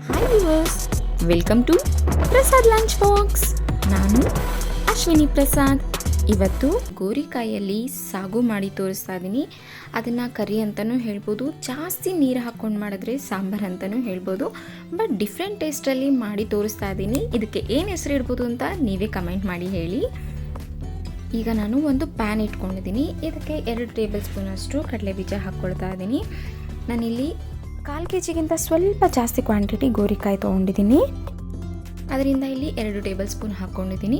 Hi viewers, welcome to Prasad lunch box. ನಾನು ಅಶ್ವಿನಿ ಪ್ರಸಾದ್. ಇವತ್ತು ಗೋರಿಕಾಯಲ್ಲಿ ಸಾಗು ಮಾಡಿ ತೋರಿಸ್ತಾ ಇದ್ದೀನಿ. ಅದನ್ನು ಕರಿ ಅಂತಲೂ ಹೇಳ್ಬೋದು, ಜಾಸ್ತಿ ನೀರು ಹಾಕ್ಕೊಂಡು ಮಾಡಿದ್ರೆ ಸಾಂಬಾರು ಅಂತಲೂ ಹೇಳ್ಬೋದು. ಬಟ್ ಡಿಫ್ರೆಂಟ್ ಟೇಸ್ಟಲ್ಲಿ ಮಾಡಿ ತೋರಿಸ್ತಾ ಇದ್ದೀನಿ. ಇದಕ್ಕೆ ಏನು ಹೆಸರು ಇಡ್ಬೋದು ಅಂತ ನೀವೇ ಕಮೆಂಟ್ ಮಾಡಿ ಹೇಳಿ. ಈಗ ನಾನು ಒಂದು ಪ್ಯಾನ್ ಇಟ್ಕೊಂಡಿದ್ದೀನಿ. ಇದಕ್ಕೆ 2 ಟೇಬಲ್ ಸ್ಪೂನಷ್ಟು ಕಡಲೆ ಬೀಜ ಹಾಕ್ಕೊಳ್ತಾ ಇದ್ದೀನಿ. ನಾನಿಲ್ಲಿ 1/4 kg ಸ್ವಲ್ಪ ಜಾಸ್ತಿ ಕ್ವಾಂಟಿಟಿ ಗೋರಿಕಾಯಿ ತೊಗೊಂಡಿದ್ದೀನಿ. ಅದರಿಂದ ಇಲ್ಲಿ 2 ಟೇಬಲ್ ಸ್ಪೂನ್ ಹಾಕ್ಕೊಂಡಿದ್ದೀನಿ.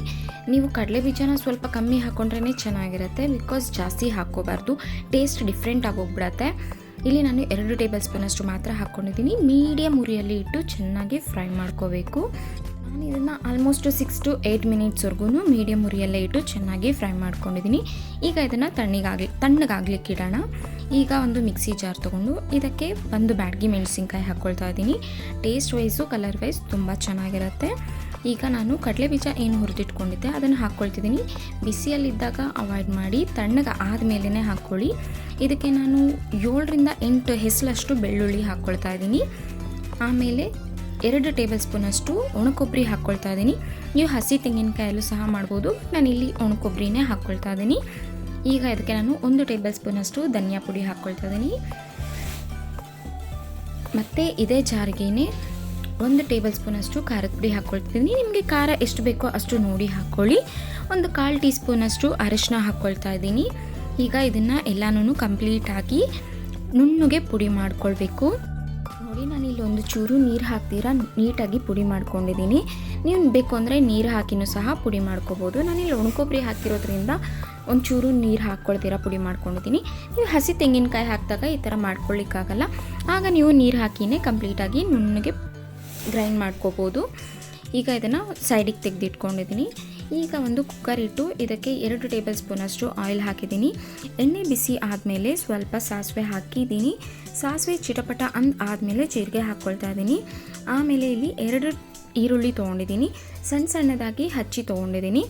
ನೀವು ಕಡಲೆ ಬೀಜನ ಸ್ವಲ್ಪ ಕಮ್ಮಿ ಹಾಕ್ಕೊಂಡ್ರೇ ಚೆನ್ನಾಗಿರುತ್ತೆ, ಬಿಕಾಸ್ ಜಾಸ್ತಿ ಹಾಕ್ಕೋಬಾರ್ದು, ಟೇಸ್ಟ್ ಡಿಫ್ರೆಂಟ್ ಆಗೋಗ್ಬಿಡತ್ತೆ. ಇಲ್ಲಿ ನಾನು 2 ಟೇಬಲ್ ಸ್ಪೂನಷ್ಟು ಮಾತ್ರ ಹಾಕ್ಕೊಂಡಿದ್ದೀನಿ. ಮೀಡಿಯಮ್ ಉರಿಯಲ್ಲಿ ಇಟ್ಟು ಚೆನ್ನಾಗಿ ಫ್ರೈ ಮಾಡ್ಕೋಬೇಕು. ನಾನು ಇದನ್ನು ಆಲ್ಮೋಸ್ಟ್ 6 to 8 ಮಿನಿಟ್ಸ್ವರೆಗೂ ಮೀಡಿಯಮ್ ಉರಿಯಲ್ಲೇ ಇಟ್ಟು ಚೆನ್ನಾಗಿ ಫ್ರೈ ಮಾಡ್ಕೊಂಡಿದ್ದೀನಿ. ಈಗ ಇದನ್ನು ತಣ್ಣಗಾಗ್ಲಿಕ್ಕೆ ಇಡೋಣ. ಈಗ ಒಂದು ಮಿಕ್ಸಿ ಜಾರ್ ತೊಗೊಂಡು ಇದಕ್ಕೆ ಒಂದು ಬ್ಯಾಡಗಿ ಮೆಣಸಿನ್ಕಾಯಿ ಹಾಕ್ಕೊಳ್ತಾ ಇದ್ದೀನಿ. ಟೇಸ್ಟ್ ವೈಸು ಕಲರ್ ವೈಸ್ ತುಂಬ ಚೆನ್ನಾಗಿರುತ್ತೆ. ಈಗ ನಾನು ಕಡಲೆ ಬೀಜ ಏನು ಹುರಿದಿಟ್ಕೊಂಡಿದ್ದೆ ಅದನ್ನು ಹಾಕ್ಕೊಳ್ತಿದ್ದೀನಿ. ಬಿಸಿಯಲ್ಲಿದ್ದಾಗ ಅವಾಯ್ಡ್ ಮಾಡಿ, ತಣ್ಣಗೆ ಆದಮೇಲೆ ಹಾಕ್ಕೊಳ್ಳಿ. ಇದಕ್ಕೆ ನಾನು 7 ರಿಂದ 8 ಹೆಸಲಷ್ಟು ಬೆಳ್ಳುಳ್ಳಿ ಹಾಕ್ಕೊಳ್ತಾ ಇದ್ದೀನಿ. ಆಮೇಲೆ 2 ಟೇಬಲ್ ಸ್ಪೂನಷ್ಟು ಒಣಕೊಬ್ಬರಿ ಹಾಕ್ಕೊಳ್ತಾ ಇದ್ದೀನಿ. ನೀವು ಹಸಿ ತೆಂಗಿನಕಾಯಲ್ಲೂ ಸಹ ಮಾಡ್ಬೋದು, ನಾನಿಲ್ಲಿ ಒಣಕೊಬ್ಬರಿನೇ ಹಾಕ್ಕೊಳ್ತಾ ಇದ್ದೀನಿ. ಈಗ ಇದಕ್ಕೆ ನಾನು 1 ಟೇಬಲ್ ಸ್ಪೂನಷ್ಟು ಧನಿಯಾ ಪುಡಿ ಹಾಕ್ಕೊಳ್ತಾ ಇದ್ದೀನಿ. ಮತ್ತು ಇದೇ ಜಾರಿಗೆನೇ 1 ಟೇಬಲ್ ಸ್ಪೂನಷ್ಟು ಖಾರದ ಪುಡಿ ಹಾಕ್ಕೊಳ್ತಿದ್ದೀನಿ. ನಿಮಗೆ ಖಾರ ಎಷ್ಟು ಬೇಕೋ ಅಷ್ಟು ನೋಡಿ ಹಾಕ್ಕೊಳ್ಳಿ. ಒಂದು 1/4 ಟೀ ಸ್ಪೂನಷ್ಟು ಅರಿಶಿನ ಹಾಕ್ಕೊಳ್ತಾ ಇದ್ದೀನಿ. ಈಗ ಇದನ್ನು ಎಲ್ಲನೂ ಕಂಪ್ಲೀಟಾಗಿ ನುಣ್ಣಗೆ ಪುಡಿ ಮಾಡ್ಕೊಳ್ಬೇಕು. ನೋಡಿ, ನಾನಿಲ್ಲಿ ಒಂದು ಚೂರು ನೀರು ಹಾಕ್ತೀರಾ ನೀಟಾಗಿ ಪುಡಿ ಮಾಡ್ಕೊಂಡಿದ್ದೀನಿ. ನೀವು ಬೇಕು ಅಂದರೆ ನೀರು ಹಾಕಿನೂ ಸಹ ಪುಡಿ ಮಾಡ್ಕೋಬೋದು. ನಾನಿಲ್ಲಿ ಒಣಕೊಬ್ಬರಿ ಹಾಕಿರೋದ್ರಿಂದ ಒಂಚೂರು ನೀರು ಹಾಕ್ಕೊಳ್ತೀರಾ ಪುಡಿ ಮಾಡ್ಕೊಂಡಿದ್ದೀನಿ. ನೀವು ಹಸಿ ತೆಂಗಿನಕಾಯಿ ಹಾಕಿದಾಗ ಈ ಥರ ಮಾಡ್ಕೊಳ್ಳಿಕ್ಕಾಗಲ್ಲ, ಆಗ ನೀವು ನೀರು ಹಾಕಿನೇ ಕಂಪ್ಲೀಟಾಗಿ ನುಣ್ಣಗೆ ಗ್ರೈಂಡ್ ಮಾಡ್ಕೋಬೋದು. ಈಗ ಇದನ್ನು ಸೈಡಿಗೆ ತೆಗೆದಿಟ್ಕೊಂಡಿದ್ದೀನಿ. ಈಗ ಒಂದು ಕುಕ್ಕರ್ ಇಟ್ಟು ಇದಕ್ಕೆ 2 ಟೇಬಲ್ ಸ್ಪೂನಷ್ಟು ಆಯಿಲ್ ಹಾಕಿದ್ದೀನಿ. ಎಣ್ಣೆ ಬಿಸಿ ಆದಮೇಲೆ ಸ್ವಲ್ಪ ಸಾಸಿವೆ ಹಾಕಿದ್ದೀನಿ. ಸಾಸಿವೆ ಚಿಟಪಟ ಆದಮೇಲೆ ಜೀರಿಗೆ ಹಾಕ್ಕೊಳ್ತಾ ಇದ್ದೀನಿ. ಆಮೇಲೆ ಇಲ್ಲಿ 2 ಈರುಳ್ಳಿ ತೊಗೊಂಡಿದ್ದೀನಿ, ಸಣ್ಣದಾಗಿ ಹಚ್ಚಿ ತೊಗೊಂಡಿದ್ದೀನಿ.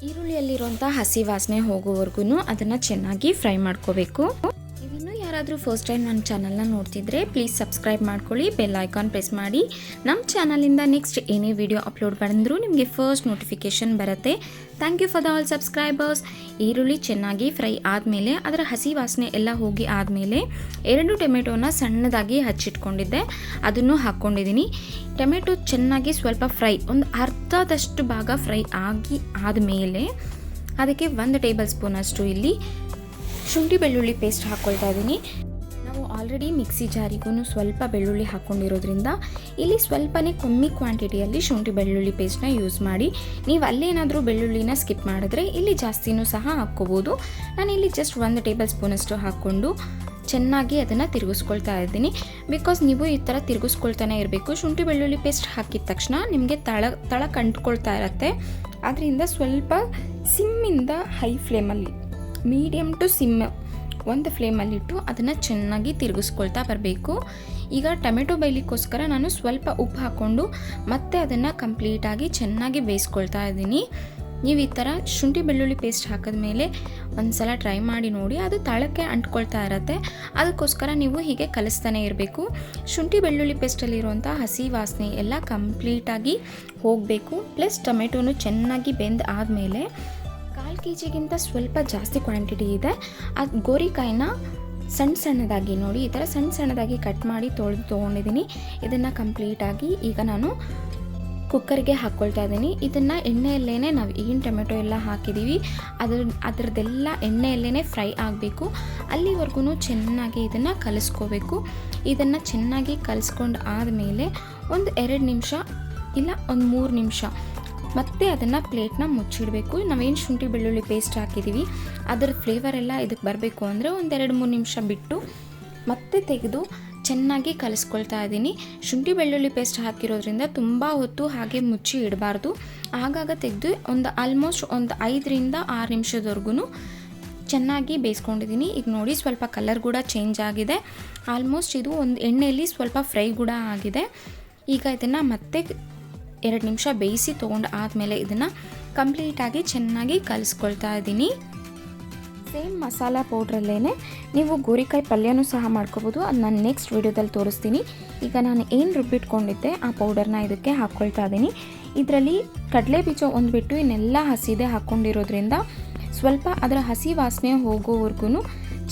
ಈರುಳ್ಳಿಯಲ್ಲಿರುವಂಥ ಹಸಿ ವಾಸನೆ ಹೋಗೋವರೆಗೂ ಅದನ್ನು ಚೆನ್ನಾಗಿ ಫ್ರೈ ಮಾಡ್ಕೋಬೇಕು. ನೀವಿನ್ನೂ ಯಾರಾದರೂ ಫಸ್ಟ್ ಟೈಮ್ ನನ್ನ ಚಾನಲ್ನ ನೋಡ್ತಿದ್ರೆ ಪ್ಲೀಸ್ ಸಬ್ಸ್ಕ್ರೈಬ್ ಮಾಡ್ಕೊಳ್ಳಿ, ಬೆಲ್ ಐಕಾನ್ ಪ್ರೆಸ್ ಮಾಡಿ. ನಮ್ಮ ಚಾನಲಿಂದ ನೆಕ್ಸ್ಟ್ ಏನೇ ವಿಡಿಯೋ ಅಪ್ಲೋಡ್ ಮಾಡಿದ್ರೂ ನಿಮಗೆ ಫಸ್ಟ್ ನೋಟಿಫಿಕೇಷನ್ ಬರುತ್ತೆ. Thank you for the all subscribers. ಈರುಳ್ಳಿ ಚೆನ್ನಾಗಿ ಫ್ರೈ ಆದಮೇಲೆ ಅದರ ಹಸಿ ವಾಸನೆ ಎಲ್ಲ ಹೋಗಿ ಆದಮೇಲೆ 2 ಟೊಮೆಟೊನ ಸಣ್ಣದಾಗಿ ಹಚ್ಚಿಟ್ಕೊಂಡಿದ್ದೆ, ಅದನ್ನು ಹಾಕ್ಕೊಂಡಿದ್ದೀನಿ. ಟೊಮೆಟೊ ಚೆನ್ನಾಗಿ ಸ್ವಲ್ಪ ಫ್ರೈ, ಒಂದು ಅರ್ಧದಷ್ಟು ಭಾಗ ಫ್ರೈ ಆದಮೇಲೆ ಅದಕ್ಕೆ 1 ಟೇಬಲ್ ಸ್ಪೂನಷ್ಟು ಇಲ್ಲಿ ಶುಂಠಿ ಬೆಳ್ಳುಳ್ಳಿ ಪೇಸ್ಟ್ ಹಾಕ್ಕೊಳ್ತಾ ಇದ್ದೀನಿ. ನಾವು ಆಲ್ರೆಡಿ ಮಿಕ್ಸಿ ಜಾರಿಗೂ ಸ್ವಲ್ಪ ಬೆಳ್ಳುಳ್ಳಿ ಹಾಕ್ಕೊಂಡಿರೋದ್ರಿಂದ ಇಲ್ಲಿ ಸ್ವಲ್ಪನೇ ಕಮ್ಮಿ ಕ್ವಾಂಟಿಟಿಯಲ್ಲಿ ಶುಂಠಿ ಬೆಳ್ಳುಳ್ಳಿ ಪೇಸ್ಟ್ನ ಯೂಸ್ ಮಾಡಿ. ನೀವು ಅಲ್ಲೇನಾದರೂ ಬೆಳ್ಳುಳ್ಳಿನ ಸ್ಕಿಪ್ ಮಾಡಿದ್ರೆ ಇಲ್ಲಿ ಜಾಸ್ತಿನೂ ಸಹ ಹಾಕ್ಕೋಬೋದು. ನಾನಿಲ್ಲಿ ಜಸ್ಟ್ 1 ಟೇಬಲ್ ಸ್ಪೂನಷ್ಟು ಹಾಕ್ಕೊಂಡು ಚೆನ್ನಾಗಿ ಅದನ್ನು ತಿರುಗಿಸ್ಕೊಳ್ತಾ ಇದ್ದೀನಿ. ಬಿಕಾಸ್ ನೀವು ಈ ಥರ ತಿರುಗಿಸ್ಕೊಳ್ತಾನೆ ಇರಬೇಕು. ಶುಂಠಿ ಬೆಳ್ಳುಳ್ಳಿ ಪೇಸ್ಟ್ ಹಾಕಿದ ತಕ್ಷಣ ನಿಮಗೆ ತಳ ಕಂಟ್ಕೊಳ್ತಾ ಇರುತ್ತೆ. ಅದರಿಂದ ಸ್ವಲ್ಪ ಸಿಮ್ಮಿಂದ ಹೈ ಫ್ಲೇಮಲ್ಲಿ, ಮೀಡಿಯಮ್ ಟು ಸಿಮ್ ಒಂದು ಫ್ಲೇಮಲ್ಲಿಟ್ಟು ಅದನ್ನು ಚೆನ್ನಾಗಿ ತಿರುಗಿಸ್ಕೊಳ್ತಾ ಬರಬೇಕು. ಈಗ ಟೊಮೆಟೊ ಬೇಯಲಿಕ್ಕೋಸ್ಕರ ನಾನು ಸ್ವಲ್ಪ ಉಪ್ಪು ಹಾಕ್ಕೊಂಡು ಮತ್ತೆ ಅದನ್ನು ಕಂಪ್ಲೀಟಾಗಿ ಚೆನ್ನಾಗಿ ಬೇಯಿಸ್ಕೊಳ್ತಾ ಇದ್ದೀನಿ. ನೀವು ಈ ಥರ ಶುಂಠಿ ಬೆಳ್ಳುಳ್ಳಿ ಪೇಸ್ಟ್ ಹಾಕಿದ್ಮೇಲೆ ಒಂದು ಸಲ ಟ್ರೈ ಮಾಡಿ ನೋಡಿ, ಅದು ತಳಕ್ಕೆ ಅಂಟ್ಕೊಳ್ತಾ ಇರುತ್ತೆ. ಅದಕ್ಕೋಸ್ಕರ ನೀವು ಹೀಗೆ ಕಲಿಸ್ತಾನೆ ಇರಬೇಕು. ಶುಂಠಿ ಬೆಳ್ಳುಳ್ಳಿ ಪೇಸ್ಟಲ್ಲಿರುವಂಥ ಹಸಿ ವಾಸನೆ ಎಲ್ಲ ಕಂಪ್ಲೀಟಾಗಿ ಹೋಗಬೇಕು. ಪ್ಲಸ್ ಟೊಮೆಟೊನು ಚೆನ್ನಾಗಿ ಬೆಂದು ಆದಮೇಲೆ 1/4 kg ಸ್ವಲ್ಪ ಜಾಸ್ತಿ ಕ್ವಾಂಟಿಟಿ ಇದೆ. ಅದು ಗೋರಿಕಾಯಿನ ಸಣ್ಣದಾಗಿ ನೋಡಿ ಈ ಥರ ಸಣ್ಣದಾಗಿ ಕಟ್ ಮಾಡಿ ತೊಗೊಂಡಿದ್ದೀನಿ. ಇದನ್ನು ಕಂಪ್ಲೀಟಾಗಿ ಈಗ ನಾನು ಕುಕ್ಕರ್ಗೆ ಹಾಕ್ಕೊಳ್ತಾ ಇದ್ದೀನಿ. ಇದನ್ನು ಎಣ್ಣೆಯಲ್ಲೇ ನಾವು ಏನು ಟೊಮೆಟೊ ಎಲ್ಲ ಹಾಕಿದ್ದೀವಿ ಅದರದ್ದೆಲ್ಲ ಎಣ್ಣೆಯಲ್ಲೇ ಫ್ರೈ ಆಗಬೇಕು. ಅಲ್ಲಿವರೆಗೂ ಚೆನ್ನಾಗಿ ಇದನ್ನು ಕಲಿಸ್ಕೋಬೇಕು. ಇದನ್ನು ಚೆನ್ನಾಗಿ ಕಲಿಸ್ಕೊಂಡು ಆದಮೇಲೆ ಒಂದು 2 ನಿಮಿಷ ಇಲ್ಲ ಒಂದು 3 ನಿಮಿಷ ಮತ್ತೆ ಅದನ್ನು ಪ್ಲೇಟ್ನ ಮುಚ್ಚಿಡಬೇಕು. ನಾವೇನು ಶುಂಠಿ ಬೆಳ್ಳುಳ್ಳಿ ಪೇಸ್ಟ್ ಹಾಕಿದ್ದೀವಿ ಅದರ ಫ್ಲೇವರ್ ಎಲ್ಲ ಇದಕ್ಕೆ ಬರಬೇಕು ಅಂದರೆ ಒಂದು 2-3 ನಿಮಿಷ ಬಿಟ್ಟು ಮತ್ತೆ ತೆಗೆದು ಚೆನ್ನಾಗಿ ಕಲಿಸ್ಕೊಳ್ತಾ ಇದ್ದೀನಿ. ಶುಂಠಿ ಬೆಳ್ಳುಳ್ಳಿ ಪೇಸ್ಟ್ ಹಾಕಿರೋದ್ರಿಂದ ತುಂಬ ಹೊತ್ತು ಹಾಗೆ ಮುಚ್ಚಿ ಇಡಬಾರ್ದು. ಆಗಾಗ ತೆಗೆದು ಆಲ್ಮೋಸ್ಟ್ ಒಂದು 5 ರಿಂದ 6 ನಿಮಿಷದವರೆಗೂ ಚೆನ್ನಾಗಿ ಬೇಯಿಸ್ಕೊಂಡಿದ್ದೀನಿ. ಈಗ ನೋಡಿ ಸ್ವಲ್ಪ ಕಲರ್ ಕೂಡ ಚೇಂಜ್ ಆಗಿದೆ. ಆಲ್ಮೋಸ್ಟ್ ಇದು ಒಂದು ಎಣ್ಣೆಯಲ್ಲಿ ಸ್ವಲ್ಪ ಫ್ರೈ ಕೂಡ ಆಗಿದೆ. ಈಗ ಇದನ್ನು ಮತ್ತೆ 2 ನಿಮಿಷ ಬೇಯಿಸಿ ತೊಗೊಂಡು ಆದಮೇಲೆ ಇದನ್ನು ಕಂಪ್ಲೀಟಾಗಿ ಚೆನ್ನಾಗಿ ಕಲಿಸ್ಕೊಳ್ತಾ ಇದ್ದೀನಿ. ಸೇಮ್ ಮಸಾಲ ಪೌಡ್ರಲ್ಲೇ ನೀವು ಗೋರಿಕಾಯಿ ಪಲ್ಯನೂ ಸಹ ಮಾಡ್ಕೋಬೋದು. ಅದು ನಾನು ನೆಕ್ಸ್ಟ್ ವಿಡಿಯೋದಲ್ಲಿ ತೋರಿಸ್ತೀನಿ. ಈಗ ನಾನು ಏನು ರುಬ್ಬಿಟ್ಕೊಂಡಿದ್ದೆ ಆ ಪೌಡರ್ನ ಇದಕ್ಕೆ ಹಾಕ್ಕೊಳ್ತಾ ಇದ್ದೀನಿ. ಇದರಲ್ಲಿ ಕಡಲೆ ಬೀಜ ಒಂದು ಬಿಟ್ಟು ಇನ್ನೆಲ್ಲ ಹಸಿದೆ ಹಾಕ್ಕೊಂಡಿರೋದ್ರಿಂದ ಸ್ವಲ್ಪ ಅದರ ಹಸಿ ವಾಸನೆ ಹೋಗೋವರೆಗೂ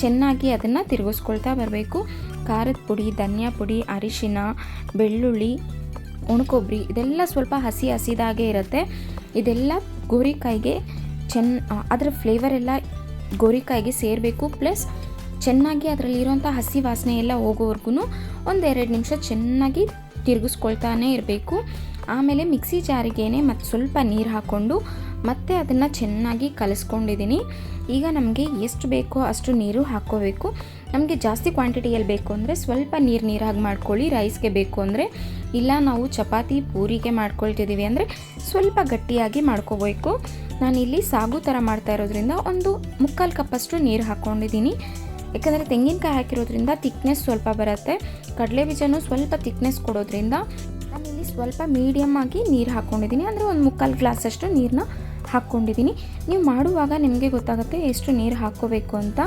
ಚೆನ್ನಾಗಿ ಅದನ್ನು ತಿರುಗಿಸ್ಕೊಳ್ತಾ ಬರಬೇಕು. ಖಾರದ ಪುಡಿ, ಧನಿಯಾ ಪುಡಿ, ಅರಿಶಿನ, ಬೆಳ್ಳುಳ್ಳಿ, ಒಣಕೊಬ್ಬರಿ ಇದೆಲ್ಲ ಸ್ವಲ್ಪ ಹಸಿದಾಗೇ ಇರುತ್ತೆ. ಇದೆಲ್ಲ ಗೋರಿಕಾಯಿಗೆ ಅದರ ಫ್ಲೇವರ್ ಎಲ್ಲ ಗೋರಿಕಾಯಿಗೆ ಸೇರಬೇಕು. ಪ್ಲಸ್ ಚೆನ್ನಾಗಿ ಅದರಲ್ಲಿರೋಂಥ ಹಸಿ ವಾಸನೆ ಎಲ್ಲ ಹೋಗೋವರೆಗೂ ಒಂದು 2 ನಿಮಿಷ ಚೆನ್ನಾಗಿ ತಿರುಗಿಸ್ಕೊಳ್ತಾನೆ ಇರಬೇಕು. ಆಮೇಲೆ ಮಿಕ್ಸಿ ಜಾರಿಗೇನೆ ಮತ್ತು ಸ್ವಲ್ಪ ನೀರು ಹಾಕ್ಕೊಂಡು ಮತ್ತೆ ಅದನ್ನು ಚೆನ್ನಾಗಿ ಕಲಿಸ್ಕೊಂಡಿದ್ದೀನಿ. ಈಗ ನಮಗೆ ಎಷ್ಟು ಬೇಕೋ ಅಷ್ಟು ನೀರು ಹಾಕ್ಕೋಬೇಕು. ನಮಗೆ ಜಾಸ್ತಿ ಕ್ವಾಂಟಿಟಿಯಲ್ಲಿ ಬೇಕು ಅಂದರೆ ಸ್ವಲ್ಪ ನೀರಾಗಿ ಮಾಡ್ಕೊಳ್ಳಿ. ರೈಸ್ಗೆ ಬೇಕು ಅಂದರೆ, ಇಲ್ಲ ನಾವು ಚಪಾತಿ ಪೂರಿಗೆ ಮಾಡ್ಕೊಳ್ತಿದ್ದೀವಿ ಅಂದರೆ ಸ್ವಲ್ಪ ಗಟ್ಟಿಯಾಗಿ ಮಾಡ್ಕೋಬೇಕು. ನಾನಿಲ್ಲಿ ಸಾಗು ಥರ ಮಾಡ್ತಾ ಇರೋದ್ರಿಂದ ಒಂದು 3/4 ಕಪ್ಪಷ್ಟು ನೀರು ಹಾಕ್ಕೊಂಡಿದ್ದೀನಿ. ಯಾಕಂದರೆ ತೆಂಗಿನಕಾಯಿ ಹಾಕಿರೋದ್ರಿಂದ ತಿಕ್ನೆಸ್ ಸ್ವಲ್ಪ ಬರುತ್ತೆ. ಕಡಲೆ ಬೀಜನೂ ಸ್ವಲ್ಪ ತಿಕ್ನೆಸ್ ಕೊಡೋದ್ರಿಂದ ನಾನಿಲ್ಲಿ ಸ್ವಲ್ಪ ಮೀಡಿಯಮ್ ಆಗಿ ನೀರು ಹಾಕ್ಕೊಂಡಿದ್ದೀನಿ. ಅಂದರೆ ಒಂದು 3/4 ಗ್ಲಾಸಷ್ಟು ನೀರನ್ನ ಹಾಕ್ಕೊಂಡಿದ್ದೀನಿ. ನೀವು ಮಾಡುವಾಗ ನಿಮಗೆ ಗೊತ್ತಾಗುತ್ತೆ ಎಷ್ಟು ನೀರು ಹಾಕ್ಕೋಬೇಕು ಅಂತ.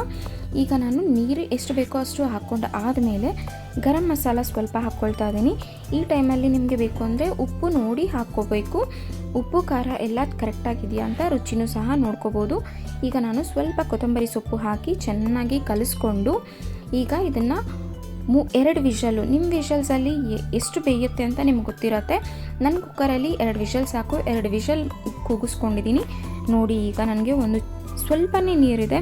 ಈಗ ನಾನು ನೀರು ಎಷ್ಟು ಬೇಕೋ ಅಷ್ಟು ಹಾಕ್ಕೊಂಡು ಆದಮೇಲೆ ಗರಂ ಮಸಾಲ ಸ್ವಲ್ಪ ಹಾಕ್ಕೊಳ್ತಾ ಇದ್ದೀನಿ. ಈ ಟೈಮಲ್ಲಿ ನಿಮಗೆ ಬೇಕು ಅಂದರೆ ಉಪ್ಪು ನೋಡಿ ಹಾಕ್ಕೋಬೇಕು. ಉಪ್ಪು ಖಾರ ಎಲ್ಲ ಕರೆಕ್ಟಾಗಿದೆಯಾ ಅಂತ ರುಚಿನೂ ಸಹ ನೋಡ್ಕೋಬೋದು. ಈಗ ನಾನು ಸ್ವಲ್ಪ ಕೊತ್ತಂಬರಿ ಸೊಪ್ಪು ಹಾಕಿ ಚೆನ್ನಾಗಿ ಕಲಿಸ್ಕೊಂಡು ಈಗ ಇದನ್ನು 2 ವಿಷಲು, ನಿಮ್ಮ ವಿಷಲ್ಸಲ್ಲಿ ಎಷ್ಟು ಬೇಯುತ್ತೆ ಅಂತ ನಿಮ್ಗೆ ಗೊತ್ತಿರುತ್ತೆ. ನನ್ನ ಕುಕ್ಕರಲ್ಲಿ 2 ವಿಷಲ್ ಸಾಕು. 2 ವಿಷಲ್ ಕೂಗಿಸ್ಕೊಂಡಿದ್ದೀನಿ ನೋಡಿ. ಈಗ ನನಗೆ ಒಂದು ಸ್ವಲ್ಪನೇ ನೀರಿದೆ,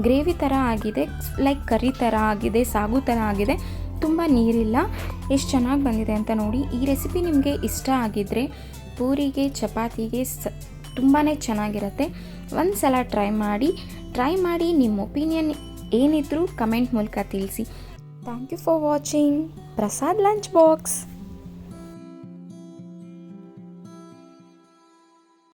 ಗ್ರೇವಿ ಥರ ಆಗಿದೆ, ಲೈಕ್ ಕರಿ ಥರ ಆಗಿದೆ, ಸಾಗು ಥರ ಆಗಿದೆ, ತುಂಬ ನೀರಿಲ್ಲ. ಎಷ್ಟು ಚೆನ್ನಾಗಿ ಬಂದಿದೆ ಅಂತ ನೋಡಿ. ಈ ರೆಸಿಪಿ ನಿಮಗೆ ಇಷ್ಟ ಆಗಿದ್ದರೆ ಪೂರಿಗೆ, ಚಪಾತಿಗೆ ತುಂಬಾ ಚೆನ್ನಾಗಿರುತ್ತೆ. ಒಂದು ಸಲ ಟ್ರೈ ಮಾಡಿ ನಿಮ್ಮ ಒಪಿನಿಯನ್ ಏನಿದ್ರೂ ಕಮೆಂಟ್ ಮೂಲಕ ತಿಳಿಸಿ. Thank you for watching Prasad Lunch Box.